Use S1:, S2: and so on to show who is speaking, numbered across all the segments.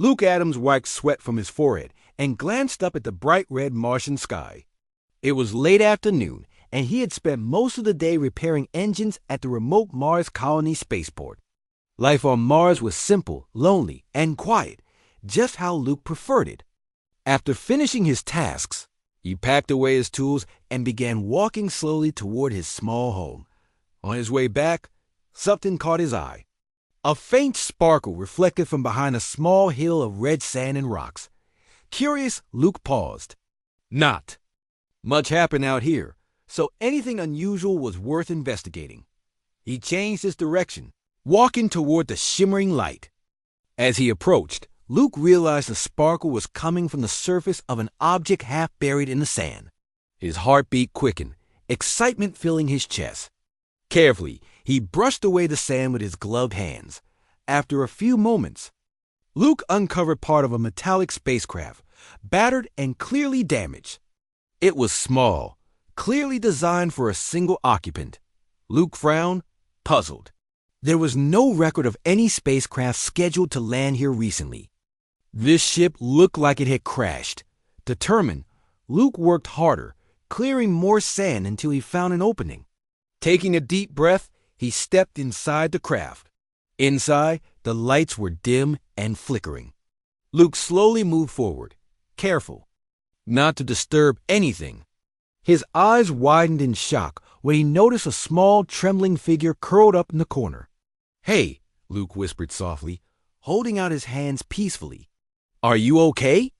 S1: Luke Adams wiped sweat from his forehead and glanced up at the bright red Martian sky. It was late afternoon, and he had spent most of the day repairing engines at the remote Mars colony spaceport. Life on Mars was simple, lonely, and quiet, just how Luke preferred it. After finishing his tasks, he packed away his tools and began walking slowly toward his small home. On his way back, something caught his eye. A faint sparkle reflected from behind a small hill of red sand and rocks. Curious, Luke paused. Not much happened out here, so anything unusual was worth investigating. He changed his direction, walking toward the shimmering light. As he approached, Luke realized the sparkle was coming from the surface of an object half buried in the sand. His heartbeat quickened, excitement filling his chest. Carefully, he brushed away the sand with his gloved hands. After a few moments, Luke uncovered part of a metallic spacecraft, battered and clearly damaged. It was small, clearly designed for a single occupant. Luke frowned, puzzled. There was no record of any spacecraft scheduled to land here recently. This ship looked like it had crashed. Determined, Luke worked harder, clearing more sand until he found an opening. Taking a deep breath, he stepped inside the craft. Inside, the lights were dim and flickering. Luke slowly moved forward, careful, not to disturb anything. His eyes widened in shock when he noticed a small, trembling figure curled up in the corner. "Hey," Luke whispered softly, holding out his hands peacefully. "Are you okay?"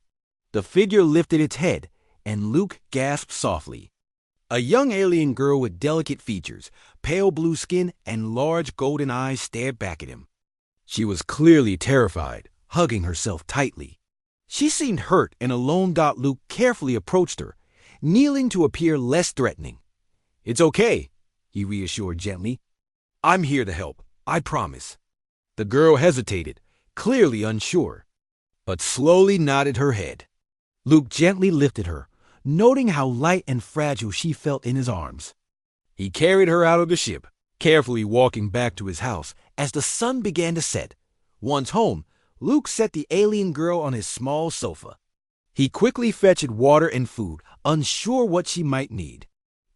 S1: The figure lifted its head, and Luke gasped softly. A young alien girl with delicate features, pale blue skin, and large golden eyes stared back at him. She was clearly terrified, hugging herself tightly. She seemed hurt, and alone. Luke carefully approached her, kneeling to appear less threatening. "It's okay," he reassured gently. "I'm here to help, I promise." The girl hesitated, clearly unsure, but slowly nodded her head. Luke gently lifted her, noting how light and fragile she felt in his arms. He carried her out of the ship, carefully walking back to his house as the sun began to set. Once home, Luke set the alien girl on his small sofa. He quickly fetched water and food, unsure what she might need.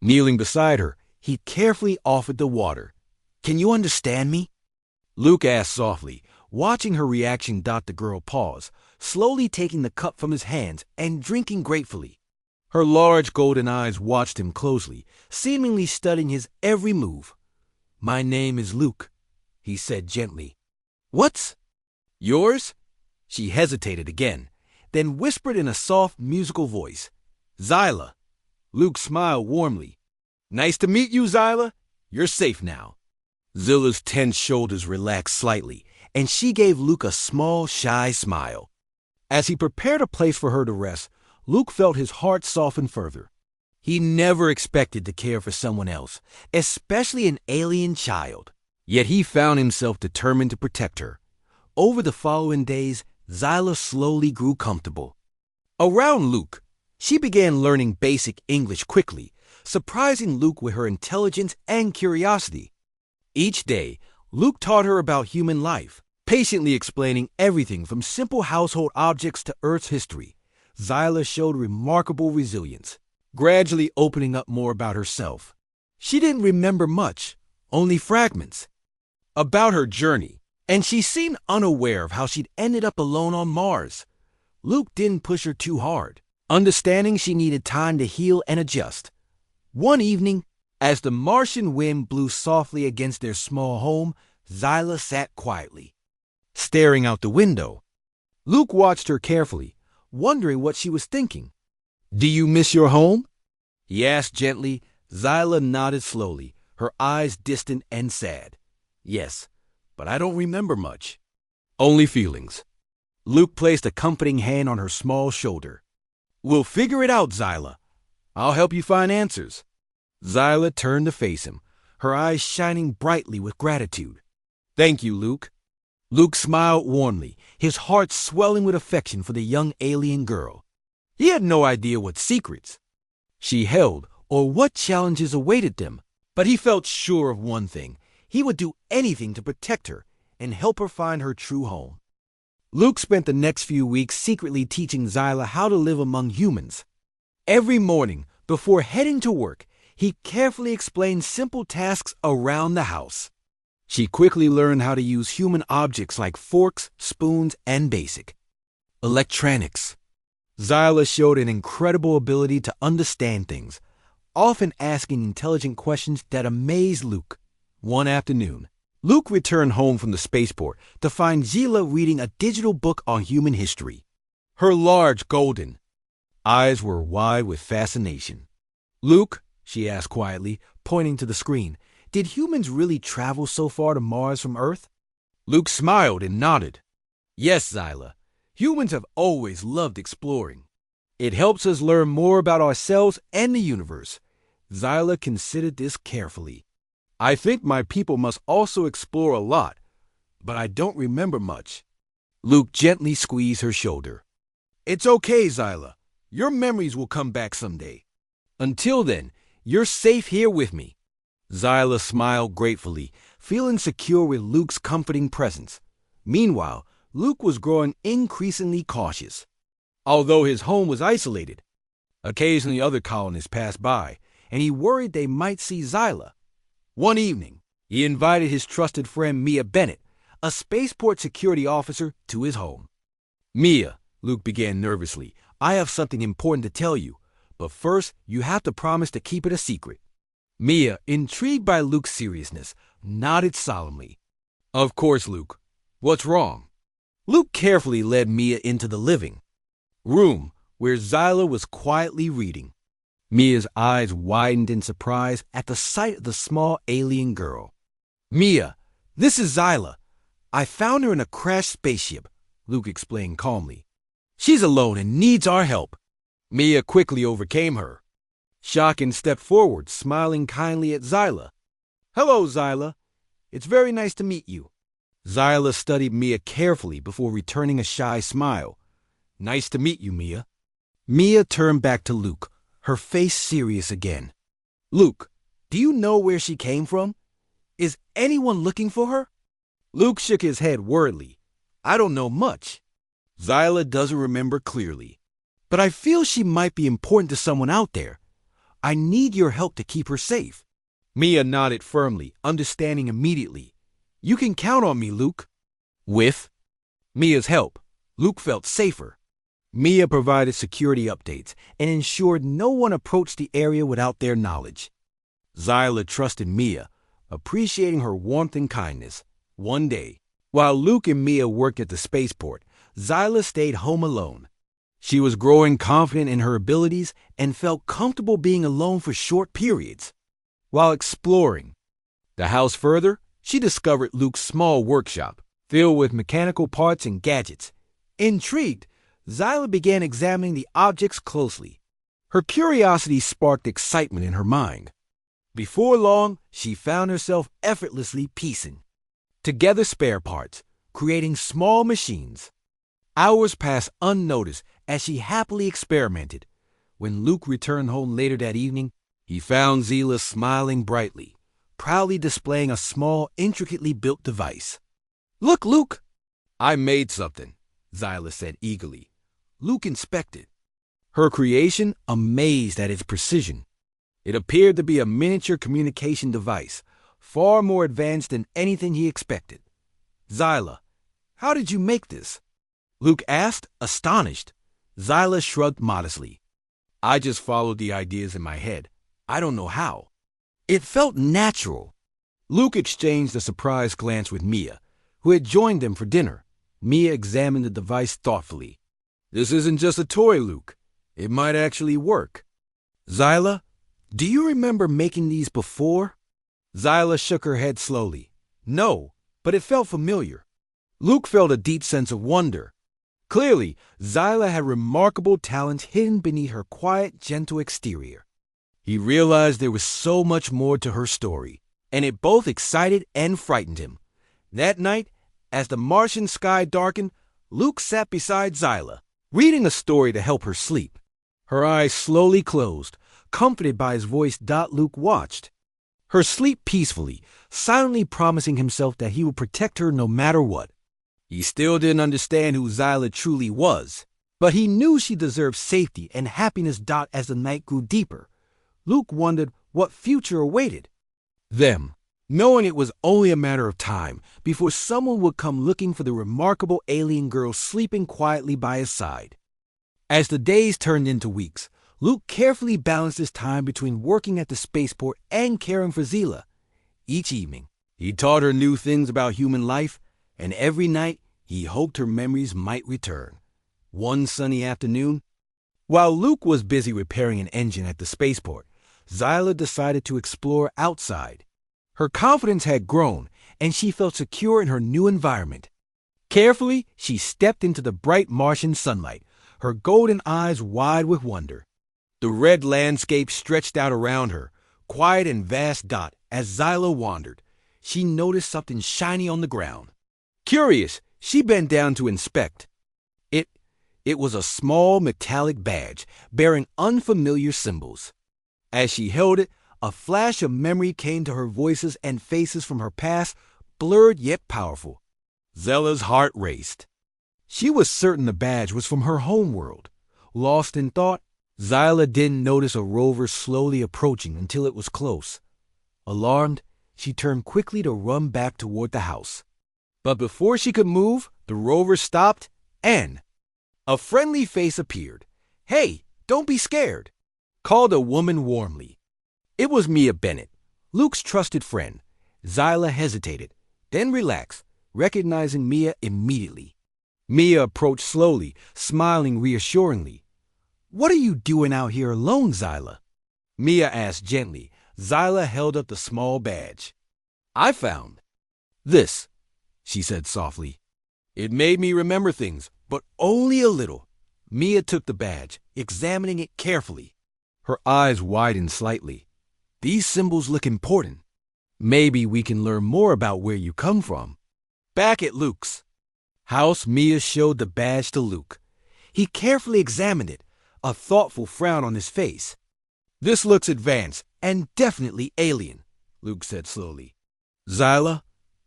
S1: Kneeling beside her, he carefully offered the water. "Can you understand me?" Luke asked softly, watching her reaction. The girl paused, slowly taking the cup from his hands and drinking gratefully. Her large golden eyes watched him closely, seemingly studying his every move. "My name is Luke," he said gently. "What's yours?" She hesitated again, then whispered in a soft, musical voice, "Zyla." Luke smiled warmly. "Nice to meet you, Zyla. You're safe now." Zyla's tense shoulders relaxed slightly, and she gave Luke a small, shy smile. As he prepared a place for her to rest, Luke felt his heart soften further. He never expected to care for someone else, especially an alien child. Yet he found himself determined to protect her. Over the following days, Zyla slowly grew comfortable. Around Luke, she began learning basic English quickly, surprising Luke with her intelligence and curiosity. Each day, Luke taught her about human life, patiently explaining everything from simple household objects to Earth's history. Zyla showed remarkable resilience, gradually opening up more about herself. She didn't remember much, only fragments, about her journey, and she seemed unaware of how she'd ended up alone on Mars. Luke didn't push her too hard, understanding she needed time to heal and adjust. One evening, as the Martian wind blew softly against their small home, Zyla sat quietly, staring out the window. Luke watched her carefully, wondering what she was thinking. "Do you miss your home?" he asked gently. Zyla nodded slowly, her eyes distant and sad. "Yes, but I don't remember much. Only feelings." Luke placed a comforting hand on her small shoulder. "We'll figure it out, Zyla. I'll help you find answers." Zyla turned to face him, her eyes shining brightly with gratitude. "Thank you, Luke." Luke smiled warmly, his heart swelling with affection for the young alien girl. He had no idea what secrets she held or what challenges awaited them, but he felt sure of one thing: he would do anything to protect her and help her find her true home. Luke spent the next few weeks secretly teaching Zyla how to live among humans. Every morning, before heading to work, he carefully explained simple tasks around the house. She quickly learned how to use human objects like forks, spoons, and basic electronics. Zyla showed an incredible ability to understand things, often asking intelligent questions that amazed Luke. One afternoon, Luke returned home from the spaceport to find Zyla reading a digital book on human history. Her large golden eyes were wide with fascination. "Luke," she asked quietly, pointing to the screen, "did humans really travel so far to Mars from Earth?" Luke smiled and nodded. "Yes, Zyla. Humans have always loved exploring. It helps us learn more about ourselves and the universe." Zyla considered this carefully. "I think my people must also explore a lot, but I don't remember much." Luke gently squeezed her shoulder. "It's okay, Zyla. Your memories will come back someday. Until then, you're safe here with me." Zyla smiled gratefully, feeling secure with Luke's comforting presence. Meanwhile, Luke was growing increasingly cautious. Although his home was isolated, occasionally other colonists passed by, and he worried they might see Zyla. One evening, he invited his trusted friend Mia Bennett, a spaceport security officer, to his home. "Mia," Luke began nervously, "I have something important to tell you, but first you have to promise to keep it a secret." Mia, intrigued by Luke's seriousness, nodded solemnly. "Of course, Luke. What's wrong?" Luke carefully led Mia into the living room, where Zyla was quietly reading. Mia's eyes widened in surprise at the sight of the small alien girl. "Mia, this is Zyla. I found her in a crashed spaceship," Luke explained calmly. "She's alone and needs our help." Mia quickly overcame her shock and stepped forward, smiling kindly at Zyla. "Hello, Zyla. It's very nice to meet you." Zyla studied Mia carefully before returning a shy smile. "Nice to meet you, Mia." Mia turned back to Luke, her face serious again. "Luke, do you know where she came from? Is anyone looking for her?" Luke shook his head worriedly. "I don't know much. Zyla doesn't remember clearly. But I feel she might be important to someone out there. I need your help to keep her safe." Mia nodded firmly, understanding immediately. "You can count on me, Luke." With Mia's help, Luke felt safer. Mia provided security updates and ensured no one approached the area without their knowledge. Zyla trusted Mia, appreciating her warmth and kindness. One day, while Luke and Mia worked at the spaceport, Zyla stayed home alone. She was growing confident in her abilities and felt comfortable being alone for short periods. While exploring the house further, she discovered Luke's small workshop, filled with mechanical parts and gadgets. Intrigued, Zyla began examining the objects closely. Her curiosity sparked excitement in her mind. Before long, she found herself effortlessly piecing together spare parts, creating small machines. Hours passed unnoticed as she happily experimented. When Luke returned home later that evening, he found Zyla smiling brightly, proudly displaying a small, intricately built device. "Look, Luke!" "I made something," Zyla said eagerly. Luke inspected her creation, amazed at its precision. It appeared to be a miniature communication device, far more advanced than anything he expected. "Zyla, how did you make this?" Luke asked, astonished. Zyla shrugged modestly. "I just followed the ideas in my head. I don't know how. It felt natural." Luke exchanged a surprised glance with Mia, who had joined them for dinner. Mia examined the device thoughtfully. "This isn't just a toy, Luke. It might actually work." "Zyla, do you remember making these before?" Zyla shook her head slowly. "No, but it felt familiar." Luke felt a deep sense of wonder. Clearly, Zyla had remarkable talents hidden beneath her quiet, gentle exterior. He realized there was so much more to her story, and it both excited and frightened him. That night, as the Martian sky darkened, Luke sat beside Zyla, reading a story to help her sleep. Her eyes slowly closed, comforted by his voice. Luke watched her sleep peacefully, silently promising himself that he would protect her no matter what. He still didn't understand who Zyla truly was, but he knew she deserved safety and happiness. As the night grew deeper, Luke wondered what future awaited them, knowing it was only a matter of time before someone would come looking for the remarkable alien girl sleeping quietly by his side. As the days turned into weeks, Luke carefully balanced his time between working at the spaceport and caring for Zyla. Each evening, he taught her new things about human life, and every night he hoped her memories might return. One sunny afternoon, while Luke was busy repairing an engine at the spaceport, Zyla decided to explore outside. Her confidence had grown, and she felt secure in her new environment. Carefully, she stepped into the bright Martian sunlight, her golden eyes wide with wonder. The red landscape stretched out around her, quiet and vast. As Zyla wandered, she noticed something shiny on the ground. Curious, she bent down to inspect. It was a small metallic badge bearing unfamiliar symbols. As she held it, a flash of memory came to her, voices and faces from her past, blurred yet powerful. Zyla's heart raced. She was certain the badge was from her home world. Lost in thought, Zyla didn't notice a rover slowly approaching until it was close. Alarmed, she turned quickly to run back toward the house. But before she could move, the rover stopped, and a friendly face appeared. "Hey, don't be scared," called a woman warmly. It was Mia Bennett, Luke's trusted friend. Zyla hesitated, then relaxed, recognizing Mia immediately. Mia approached slowly, smiling reassuringly. "What are you doing out here alone, Zyla?" Mia asked gently. Zyla held up the small badge. "I found this," she said softly. "It made me remember things, but only a little." Mia took the badge, examining it carefully. Her eyes widened slightly. "These symbols look important. Maybe we can learn more about where you come from." Back at Luke's house, Mia showed the badge to Luke. He carefully examined it, a thoughtful frown on his face. "This looks advanced and definitely alien," Luke said slowly. "Zyla,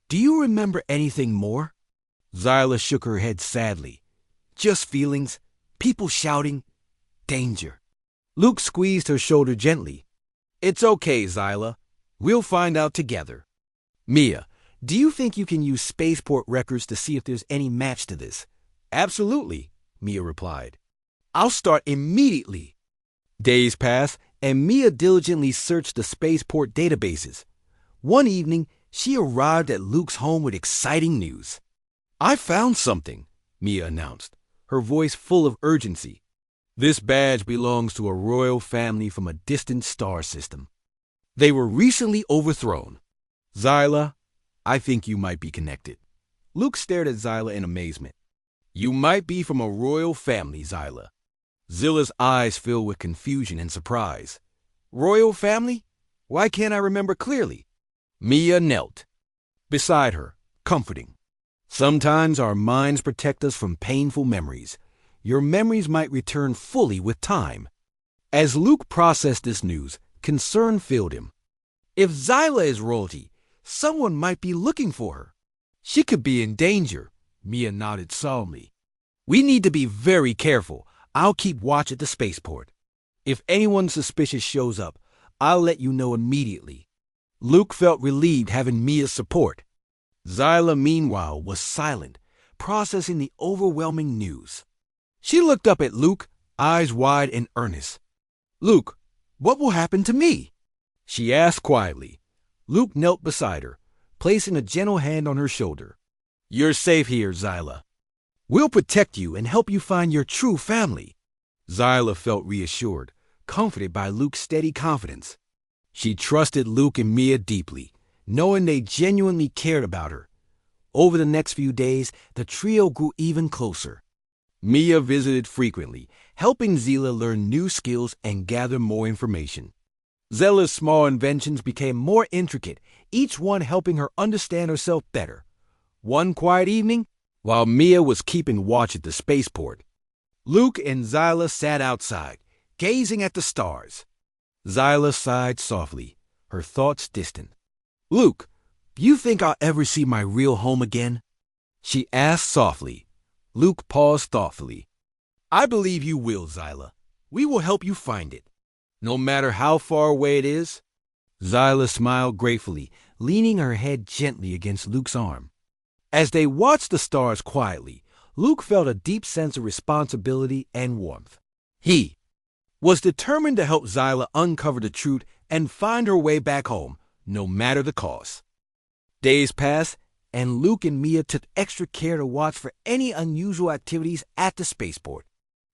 S1: do you remember anything more?" Zyla shook her head sadly. "Just feelings, people shouting, danger." Luke squeezed her shoulder gently. "It's okay, Zyla. We'll find out together." "Mia, do you think you can use spaceport records to see if there's any match to this?" "Absolutely," Mia replied. "I'll start immediately." Days passed, and Mia diligently searched the spaceport databases. One evening, she arrived at Luke's home with exciting news. "I found something," Mia announced, her voice full of urgency. "This badge belongs to a royal family from a distant star system. They were recently overthrown. Zyla, I think you might be connected." Luke stared at Zyla in amazement. "You might be from a royal family, Zyla." Zyla's eyes filled with confusion and surprise. "Royal family? Why can't I remember clearly?" Mia knelt beside her, comforting. "Sometimes our minds protect us from painful memories. Your memories might return fully with time." As Luke processed this news, concern filled him. If Zyla is royalty, someone might be looking for her. She could be in danger. Mia nodded solemnly. "We need to be very careful. I'll keep watch at the spaceport. If anyone suspicious shows up, I'll let you know immediately." Luke felt relieved having Mia's support. Zyla, meanwhile, was silent, processing the overwhelming news. She looked up at Luke, eyes wide and earnest. "Luke, what will happen to me?" she asked quietly. Luke knelt beside her, placing a gentle hand on her shoulder. "You're safe here, Zyla. We'll protect you and help you find your true family." Zyla felt reassured, comforted by Luke's steady confidence. She trusted Luke and Mia deeply, knowing they genuinely cared about her. Over the next few days, the trio grew even closer. Mia visited frequently, helping Zyla learn new skills and gather more information. Zyla's small inventions became more intricate, each one helping her understand herself better. One quiet evening, while Mia was keeping watch at the spaceport, Luke and Zyla sat outside, gazing at the stars. Zyla sighed softly, her thoughts distant. "Luke, do you think I'll ever see my real home again?" she asked softly. Luke paused thoughtfully. I believe you will, Zyla. We will help you find it. No matter how far away it is. Zyla smiled gratefully, leaning her head gently against Luke's arm. As they watched the stars quietly, Luke felt a deep sense of responsibility and warmth. He was determined to help Zyla uncover the truth and find her way back home, no matter the cost. Days passed, and Luke and Mia took extra care to watch for any unusual activities at the spaceport.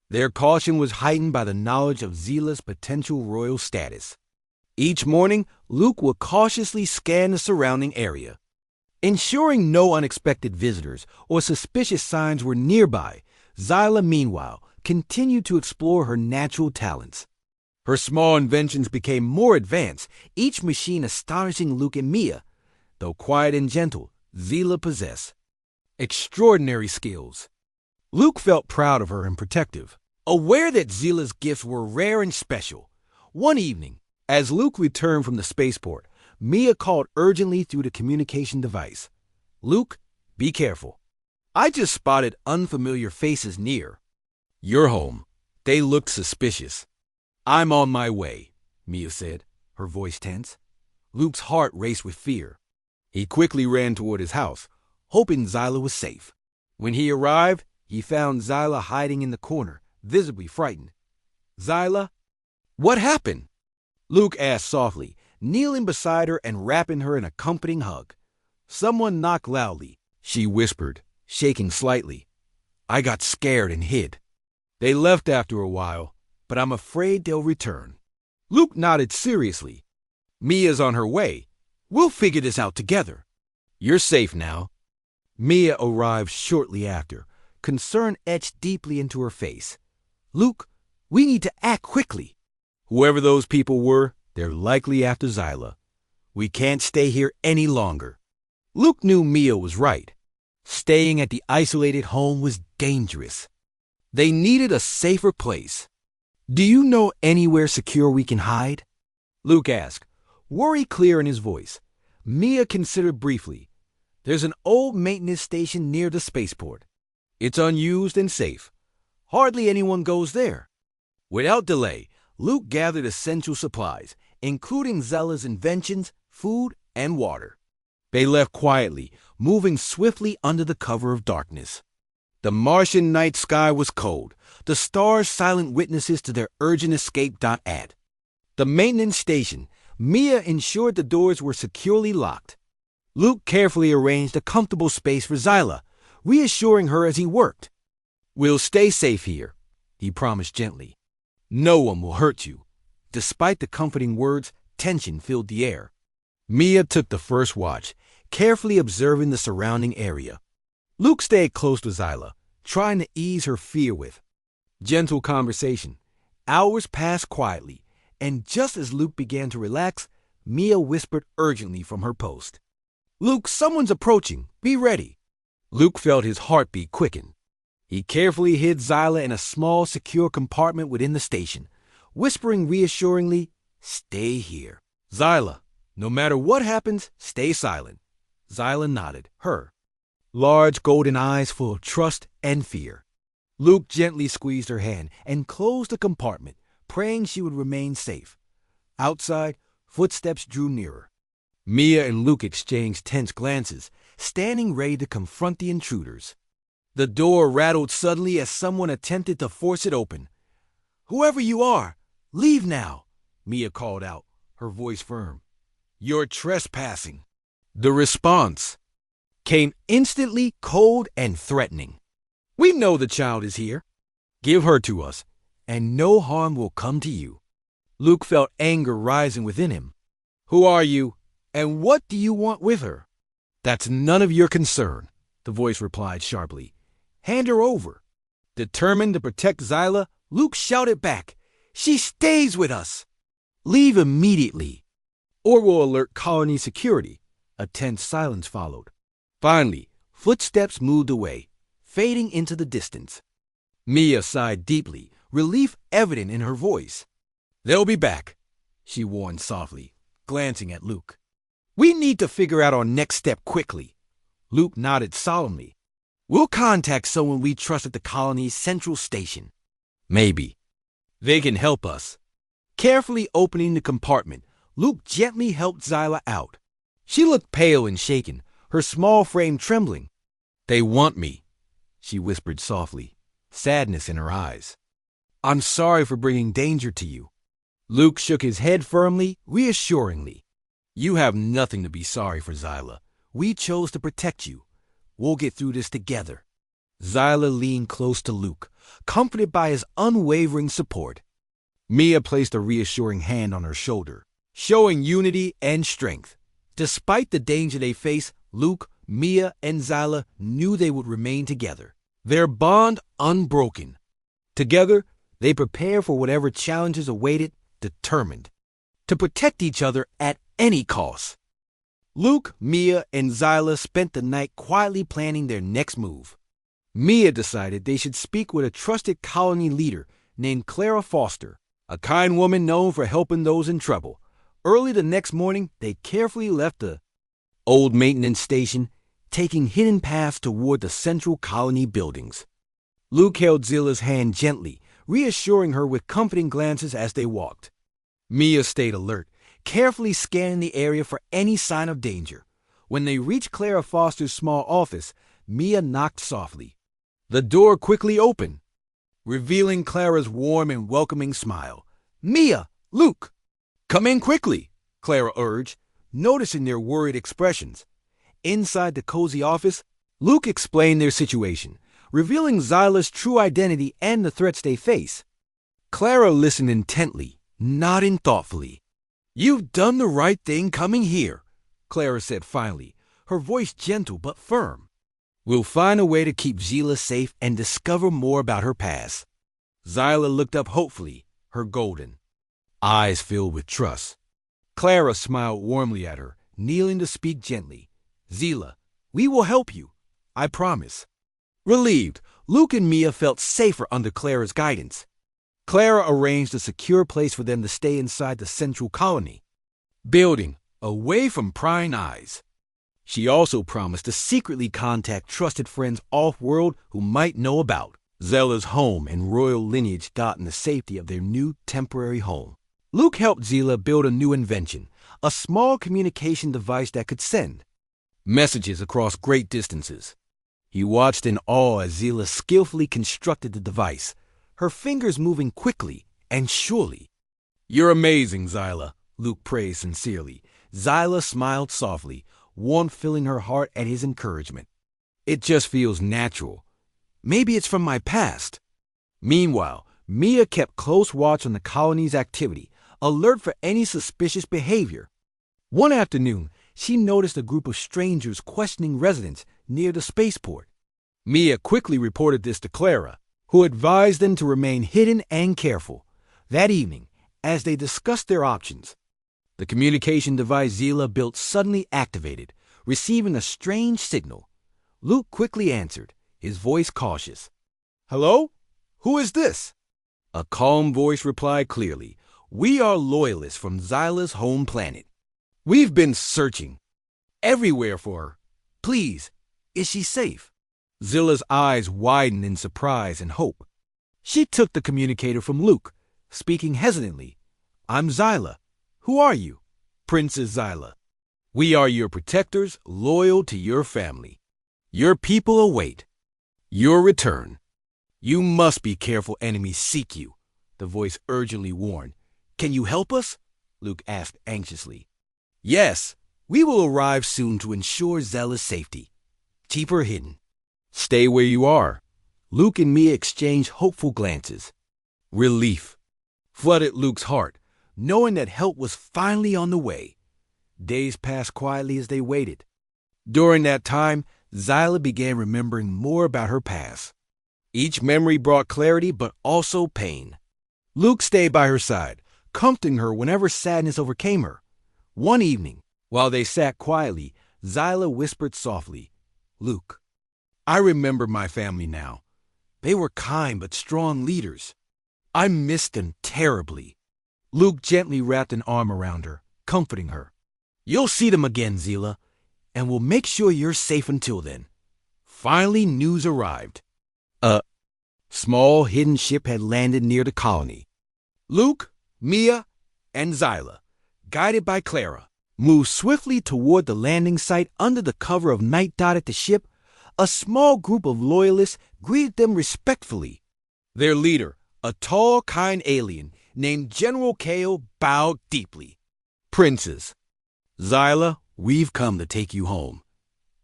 S1: Their caution was heightened by the knowledge of Zyla's potential royal status. Each morning, Luke would cautiously scan the surrounding area. Ensuring no unexpected visitors or suspicious signs were nearby, Zyla, meanwhile, continued to explore her natural talents. Her small inventions became more advanced, each machine astonishing Luke and Mia. Though quiet and gentle, Zyla possessed extraordinary skills. Luke felt proud of her and protective, aware that Zyla's gifts were rare and special. One evening, as Luke returned from the spaceport, Mia called urgently through the communication device. Luke, be careful. I just spotted unfamiliar faces near your home. They looked suspicious. I'm on my way, Mia said, her voice tense. Luke's heart raced with fear. He quickly ran toward his house, hoping Zyla was safe. When he arrived, he found Zyla hiding in the corner, visibly frightened. Zyla, what happened? Luke asked softly, kneeling beside her and wrapping her in a comforting hug. Someone knocked loudly, she whispered, shaking slightly. I got scared and hid. They left after a while, but I'm afraid they'll return. Luke nodded seriously. Mia's on her way. We'll figure this out together. You're safe now. Mia arrived shortly after, concern etched deeply into her face. Luke, we need to act quickly. Whoever those people were, they're likely after Zyla. We can't stay here any longer. Luke knew Mia was right. Staying at the isolated home was dangerous. They needed a safer place. Do you know anywhere secure we can hide? Luke asked, worry clear in his voice. Mia considered briefly. There's an old maintenance station near the spaceport. It's unused and safe. Hardly anyone goes there. Without delay, Luke gathered essential supplies, including Zyla's inventions, food, and water. They left quietly, moving swiftly under the cover of darkness. The Martian night sky was cold, the stars silent witnesses to their urgent escape. At the maintenance station, Mia ensured the doors were securely locked. Luke carefully arranged a comfortable space for Zyla, reassuring her as he worked. We'll stay safe here, he promised gently. No one will hurt you. Despite the comforting words, tension filled the air. Mia took the first watch, carefully observing the surrounding area. Luke stayed close to Zyla, trying to ease her fear with gentle conversation. Hours passed quietly, and just as Luke began to relax, Mia whispered urgently from her post. Luke, someone's approaching. Be ready. Luke felt his heartbeat quicken. He carefully hid Zyla in a small, secure compartment within the station, whispering reassuringly, Stay here. Zyla, no matter what happens, stay silent. Zyla nodded, her large golden eyes full of trust and fear. Luke gently squeezed her hand and closed the compartment, praying she would remain safe. Outside, footsteps drew nearer. Mia and Luke exchanged tense glances, standing ready to confront the intruders. The door rattled suddenly as someone attempted to force it open. Whoever you are, leave now, Mia called out, her voice firm. You're trespassing. The response came instantly cold and threatening. We know the child is here. Give her to us, and no harm will come to you. Luke felt anger rising within him. Who are you, and what do you want with her? That's none of your concern, the voice replied sharply. Hand her over. Determined to protect Zyla, Luke shouted back, She stays with us. Leave immediately, or we'll alert colony security. A tense silence followed. Finally, footsteps moved away, fading into the distance. Mia sighed deeply, relief evident in her voice. They'll be back, she warned softly, glancing at Luke. We need to figure out our next step quickly. Luke nodded solemnly. We'll contact someone we trust at the colony's central station. Maybe. They can help us. Carefully opening the compartment, Luke gently helped Xyla out. She looked pale and shaken, her small frame trembling. They want me, she whispered softly, sadness in her eyes. I'm sorry for bringing danger to you. Luke shook his head firmly, reassuringly. You have nothing to be sorry for, Xyla. We chose to protect you. We'll get through this together. Xyla leaned close to Luke, comforted by his unwavering support. Mia placed a reassuring hand on her shoulder, showing unity and strength. Despite the danger they faced, Luke, Mia, and Xyla knew they would remain together, their bond unbroken. Together, they prepared for whatever challenges awaited, determined to protect each other at any cost. Luke, Mia, and Xyla spent the night quietly planning their next move. Mia decided they should speak with a trusted colony leader named Clara Foster, a kind woman known for helping those in trouble. Early the next morning, they carefully left the old maintenance station, taking hidden paths toward the central colony buildings. Luke held Zilla's hand gently, reassuring her with comforting glances as they walked. Mia stayed alert, carefully scanning the area for any sign of danger. When they reached Clara Foster's small office, Mia knocked softly. The door quickly opened, revealing Clara's warm and welcoming smile. Mia, Luke, come in quickly, Clara urged, noticing their worried expressions. Inside the cozy office, Luke explained their situation, revealing Xyla's true identity and the threats they face. Clara listened intently, nodding thoughtfully. You've done the right thing coming here, Clara said finally, her voice gentle but firm. We'll find a way to keep Xyla safe and discover more about her past. Xyla looked up hopefully, her golden eyes filled with trust. Clara smiled warmly at her, kneeling to speak gently. Xyla, we will help you, I promise. Relieved, Luke and Mia felt safer under Clara's guidance. Clara arranged a secure place for them to stay inside the central colony building, away from prying eyes. She also promised to secretly contact trusted friends off-world who might know about Xyla's home and royal lineage in the safety of their new temporary home. Luke helped Xyla build a new invention, a small communication device that could send messages across great distances. He watched in awe as Xyla skillfully constructed the device, her fingers moving quickly and surely. You're amazing, Xyla, Luke praised sincerely. Xyla smiled softly, warmth filling her heart at his encouragement. It just feels natural. Maybe it's from my past. Meanwhile, Mia kept close watch on the colony's activity, alert for any suspicious behavior. One afternoon, she noticed a group of strangers questioning residents near the spaceport. Mia quickly reported this to Clara, who advised them to remain hidden and careful. That evening, as they discussed their options, the communication device Xyla built suddenly activated, receiving a strange signal. Luke quickly answered, his voice cautious. Hello? Who is this? A calm voice replied clearly. We are loyalists from Xyla's home planet. We've been searching everywhere for her. Please, is she safe? Xyla's eyes widened in surprise and hope. She took the communicator from Luke, speaking hesitantly. I'm Xyla. Who are you? Princess Xyla. We are your protectors, loyal to your family. Your people await your return. You must be careful, enemies seek you, the voice urgently warned. Can you help us? Luke asked anxiously. Yes, we will arrive soon to ensure Xyla's safety. Keep her hidden. Stay where you are. Luke and Mia exchanged hopeful glances. Relief flooded Luke's heart, knowing that help was finally on the way. Days passed quietly as they waited. During that time, Xyla began remembering more about her past. Each memory brought clarity but also pain. Luke stayed by her side, comforting her whenever sadness overcame her. One evening, while they sat quietly, Xyla whispered softly, Luke, I remember my family now. They were kind but strong leaders. I miss them terribly. Luke gently wrapped an arm around her, comforting her. You'll see them again, Xyla, and we'll make sure you're safe until then. Finally, news arrived. A small hidden ship had landed near the colony. Luke, Mia, and Zyla, guided by Clara, moved swiftly toward the landing site. Under the cover of night dot at the ship, a small group of loyalists greeted them respectfully. Their leader, a tall, kind alien named General Kale, bowed deeply. "Princess, Zyla, we've come to take you home,"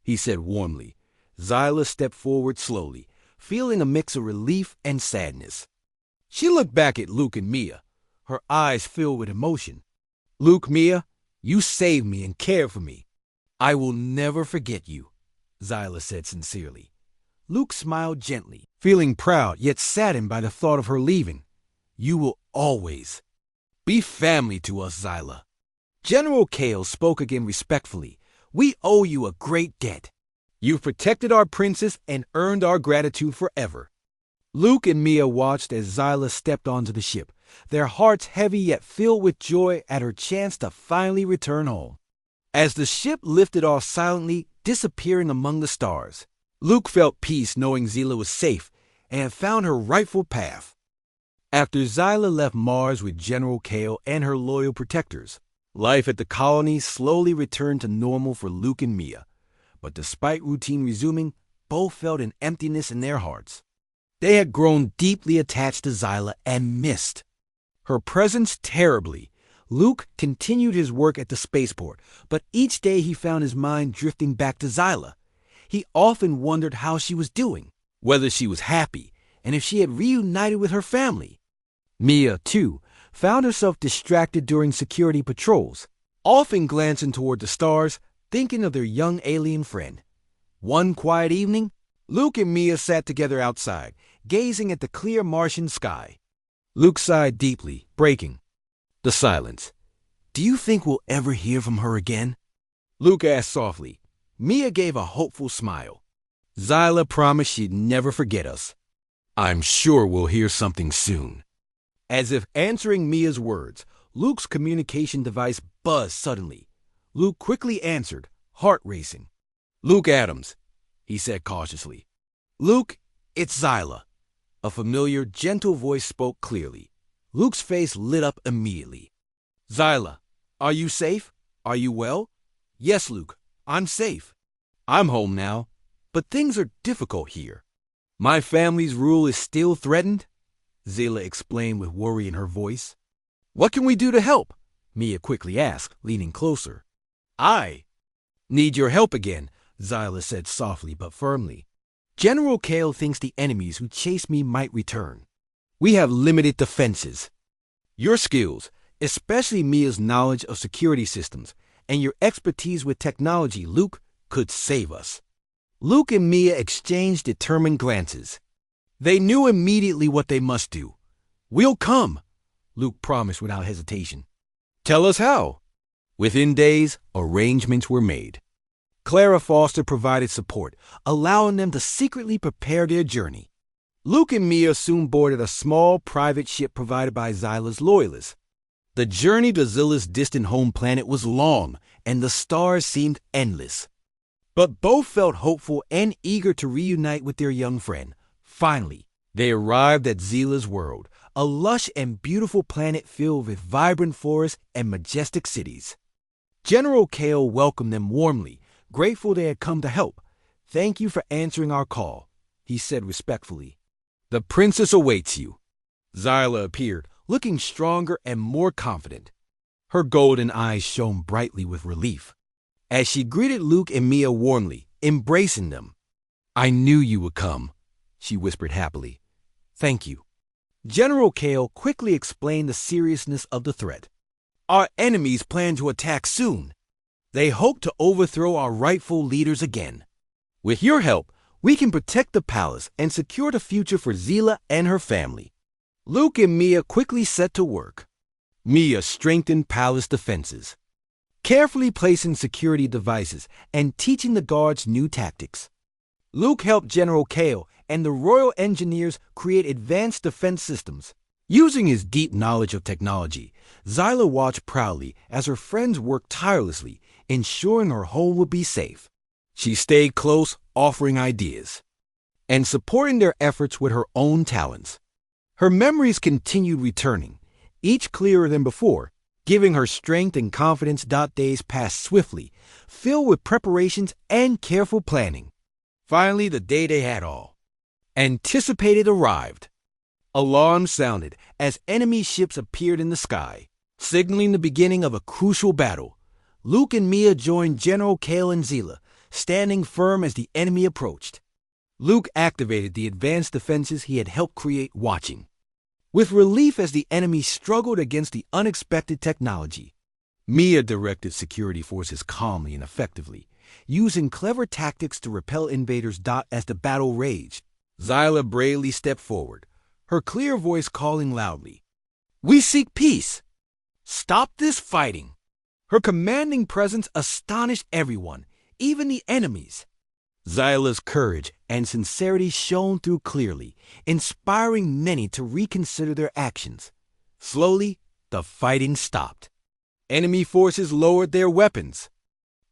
S1: he said warmly. Zyla stepped forward slowly, feeling a mix of relief and sadness. She looked back at Luke and Mia, her eyes filled with emotion. "Luke, Mia, you saved me and cared for me. I will never forget you," Zyla said sincerely. Luke smiled gently, feeling proud yet saddened by the thought of her leaving. "You will always be family to us, Zyla." General Kale spoke again respectfully. "We owe you a great debt. You've protected our princess and earned our gratitude forever." Luke and Mia watched as Zyla stepped onto the ship, their hearts heavy yet filled with joy at her chance to finally return home. As the ship lifted off silently, disappearing among the stars, Luke felt peace knowing Zyla was safe and had found her rightful path. After Zyla left Mars with General Kale and her loyal protectors, life at the colony slowly returned to normal for Luke and Mia. But despite routine resuming, both felt an emptiness in their hearts. They had grown deeply attached to Zyla and missed her presence terribly. Luke continued his work at the spaceport, but each day he found his mind drifting back to Zyla. He often wondered how she was doing, whether she was happy, and if she had reunited with her family. Mia, too, found herself distracted during security patrols, often glancing toward the stars, thinking of their young alien friend. One quiet evening, Luke and Mia sat together outside, gazing at the clear Martian sky. Luke sighed deeply, breaking the silence. "Do you think we'll ever hear from her again?" Luke asked softly. Mia gave a hopeful smile. "Zyla promised she'd never forget us. I'm sure we'll hear something soon." As if answering Mia's words, Luke's communication device buzzed suddenly. Luke quickly answered, heart racing. "Luke Adams," he said cautiously. "Luke, it's Zyla." A familiar, gentle voice spoke clearly. Luke's face lit up immediately. "Zyla, are you safe? Are you well?" "Yes, Luke, I'm safe. I'm home now, but things are difficult here. My family's rule is still threatened," Zyla explained with worry in her voice. "What can we do to help?" Mia quickly asked, leaning closer. "I need your help again," Zyla said softly but firmly. "General Kale thinks the enemies who chased me might return. We have limited defenses. Your skills, especially Mia's knowledge of security systems, and your expertise with technology, Luke, could save us." Luke and Mia exchanged determined glances. They knew immediately what they must do. "We'll come," Luke promised without hesitation. "Tell us how." Within days, arrangements were made. Clara Foster provided support, allowing them to secretly prepare their journey. Luke and Mia soon boarded a small private ship provided by Zyla's loyalists. The journey to Zyla's distant home planet was long, and the stars seemed endless. But both felt hopeful and eager to reunite with their young friend. Finally, they arrived at Zyla's world, a lush and beautiful planet filled with vibrant forests and majestic cities. General Kale welcomed them warmly, grateful they had come to help. "Thank you for answering our call," he said respectfully. "The princess awaits you." Zyla appeared, looking stronger and more confident. Her golden eyes shone brightly with relief as she greeted Luke and Mia warmly, embracing them. "I knew you would come," she whispered happily. "Thank you." General Kale quickly explained the seriousness of the threat. "Our enemies plan to attack soon. They hope to overthrow our rightful leaders again. With your help, we can protect the palace and secure the future for Zyla and her family." Luke and Mia quickly set to work. Mia strengthened palace defenses, carefully placing security devices and teaching the guards new tactics. Luke helped General Kale and the Royal Engineers create advanced defense systems. Using his deep knowledge of technology, Zyla watched proudly as her friends worked tirelessly, ensuring her home would be safe. She stayed close, offering ideas and supporting their efforts with her own talents. Her memories continued returning, each clearer than before, giving her strength and confidence. Days passed swiftly, filled with preparations and careful planning. Finally, the day they had all anticipated arrived. Alarms sounded as enemy ships appeared in the sky, signaling the beginning of a crucial battle. Luke and Mia joined General Kale and Zila, standing firm as the enemy approached. Luke activated the advanced defenses he had helped create, watching with relief as the enemy struggled against the unexpected technology. Mia directed security forces calmly and effectively, using clever tactics to repel invaders. As the battle raged, Zila bravely stepped forward, her clear voice calling loudly, "We seek peace! Stop this fighting!" Her commanding presence astonished everyone, even the enemies. Zyla's courage and sincerity shone through clearly, inspiring many to reconsider their actions. Slowly, the fighting stopped. Enemy forces lowered their weapons,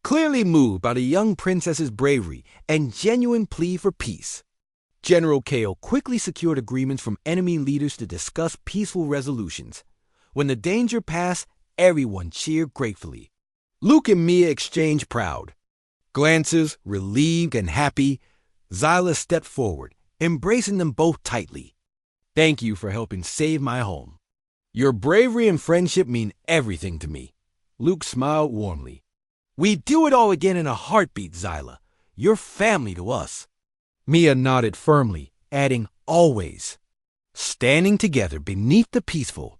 S1: clearly moved by the young princess's bravery and genuine plea for peace. General Kale quickly secured agreements from enemy leaders to discuss peaceful resolutions. When the danger passed, everyone cheered gratefully. Luke and Mia exchanged proud glances, relieved and happy. Zyla stepped forward, embracing them both tightly. "Thank you for helping save my home. Your bravery and friendship mean everything to me." Luke smiled warmly. "We'd do it all again in a heartbeat, Zyla. You're family to us." Mia nodded firmly, adding, "Always." Standing together beneath the peaceful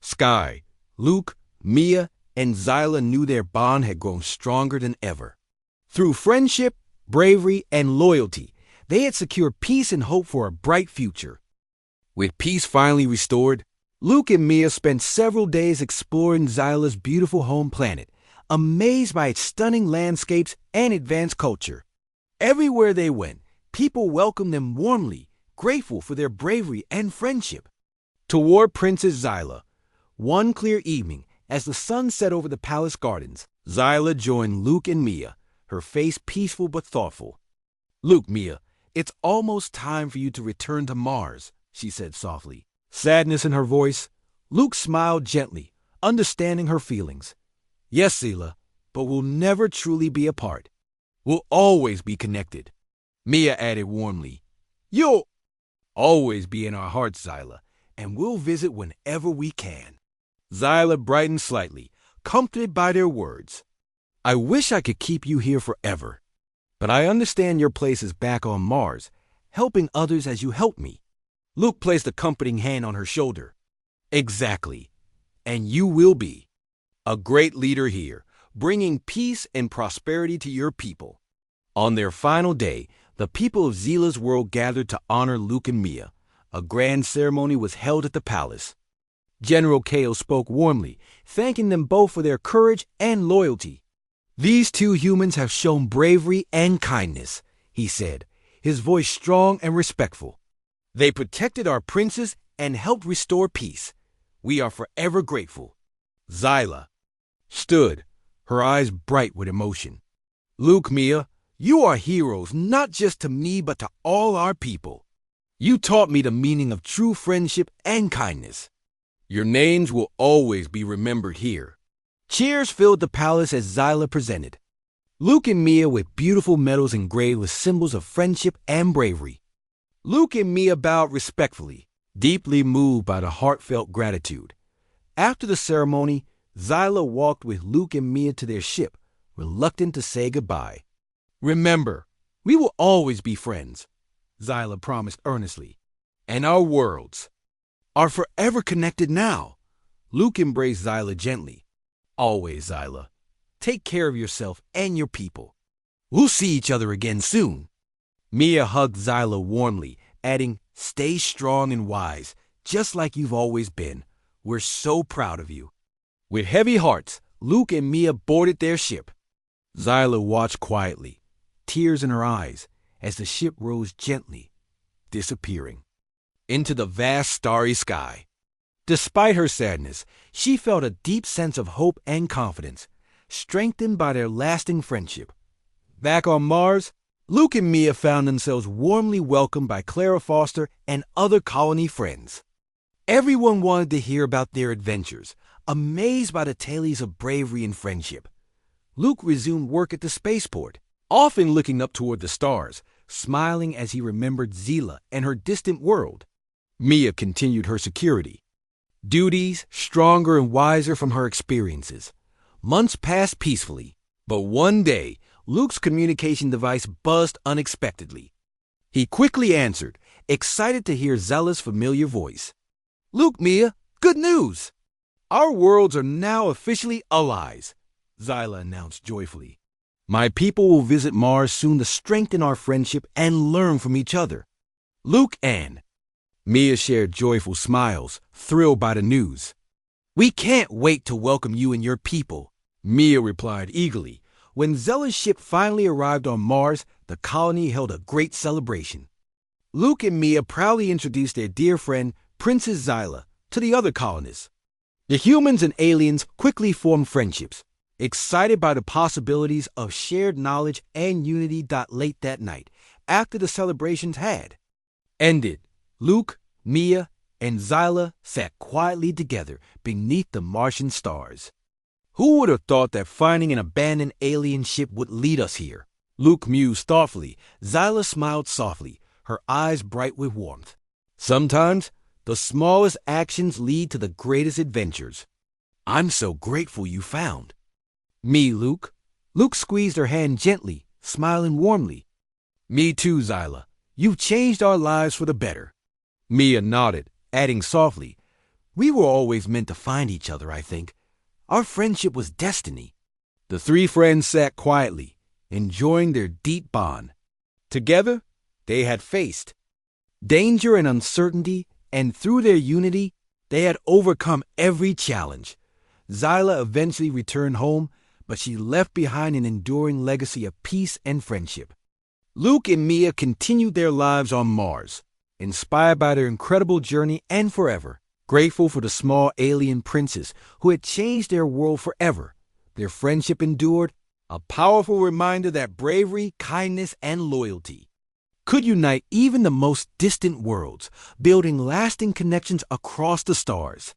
S1: sky, Luke, Mia, and Zyla knew their bond had grown stronger than ever. Through friendship, bravery, and loyalty, they had secured peace and hope for a bright future. With peace finally restored, Luke and Mia spent several days exploring Zyla's beautiful home planet, amazed by its stunning landscapes and advanced culture. Everywhere they went, people welcomed them warmly, grateful for their bravery and friendship. Toward Princess Zyla, one clear evening, as the sun set over the palace gardens, Zyla joined Luke and Mia, her face peaceful but thoughtful. "Luke, Mia, it's almost time for you to return to Mars," she said softly, sadness in her voice. Luke smiled gently, understanding her feelings. "Yes, Zyla, but we'll never truly be apart. We'll always be connected." Mia added warmly, "You'll always be in our hearts, Zyla, and we'll visit whenever we can." Zyla brightened slightly, comforted by their words. "I wish I could keep you here forever, but I understand your place is back on Mars, helping others as you helped me." Luke placed a comforting hand on her shoulder. "Exactly, and you will be a great leader here, bringing peace and prosperity to your people." On their final day, the people of Zyla's world gathered to honor Luke and Mia. A grand ceremony was held at the palace. General Kale spoke warmly, thanking them both for their courage and loyalty. "These two humans have shown bravery and kindness," he said, his voice strong and respectful. "They protected our princess and helped restore peace. We are forever grateful." Zyla stood, her eyes bright with emotion. "Luke, Mia, you are heroes not just to me but to all our people. You taught me the meaning of true friendship and kindness. Your names will always be remembered here." Cheers filled the palace as Zyla presented Luke and Mia with beautiful medals engraved with symbols of friendship and bravery. Luke and Mia bowed respectfully, deeply moved by the heartfelt gratitude. After the ceremony, Zyla walked with Luke and Mia to their ship, reluctant to say goodbye. "Remember, we will always be friends," Zyla promised earnestly. "And our worlds are forever connected now." Luke embraced Zyla gently. "Always, Zyla. Take care of yourself and your people. We'll see each other again soon." Mia hugged Zyla warmly, adding, "Stay strong and wise, just like you've always been. We're so proud of you." With heavy hearts, Luke and Mia boarded their ship. Zyla watched quietly, tears in her eyes, as the ship rose gently, disappearing into the vast starry sky. Despite her sadness, she felt a deep sense of hope and confidence, strengthened by their lasting friendship. Back on Mars, Luke and Mia found themselves warmly welcomed by Clara Foster and other colony friends. Everyone wanted to hear about their adventures, amazed by the tales of bravery and friendship. Luke resumed work at the spaceport, often looking up toward the stars, smiling as he remembered Zila and her distant world. Mia continued her security duties, stronger and wiser from her experiences. Months passed peacefully, but one day, Luke's communication device buzzed unexpectedly. He quickly answered, excited to hear Zila's familiar voice. "Luke, Mia, good news! Our worlds are now officially allies," Zila announced joyfully. "My people will visit Mars soon to strengthen our friendship and learn from each other." Luke and Mia shared joyful smiles, thrilled by the news. "We can't wait to welcome you and your people," Mia replied eagerly. When Zila's ship finally arrived on Mars, the colony held a great celebration. Luke and Mia proudly introduced their dear friend, Princess Zila, to the other colonists. The humans and aliens quickly formed friendships, excited by the possibilities of shared knowledge and unity. Late that night, after the celebrations had ended, Luke, Mia, and Zila sat quietly together beneath the Martian stars. "Who would have thought that finding an abandoned alien ship would lead us here?" Luke mused thoughtfully. Zila smiled softly, her eyes bright with warmth. "Sometimes, the smallest actions lead to the greatest adventures. I'm so grateful you found me, Luke." Luke squeezed her hand gently, smiling warmly. "Me too, Zila. You've changed our lives for the better." Mia nodded, adding softly, "We were always meant to find each other, I think. Our friendship was destiny." The three friends sat quietly, enjoying their deep bond. Together, they had faced danger and uncertainty, and through their unity, they had overcome every challenge. Zila eventually returned home, but she left behind an enduring legacy of peace and friendship. Luke and Mia continued their lives on Mars, inspired by their incredible journey and forever grateful for the small alien princess who had changed their world forever. Their friendship endured, a powerful reminder that bravery, kindness, and loyalty could unite even the most distant worlds, building lasting connections across the stars.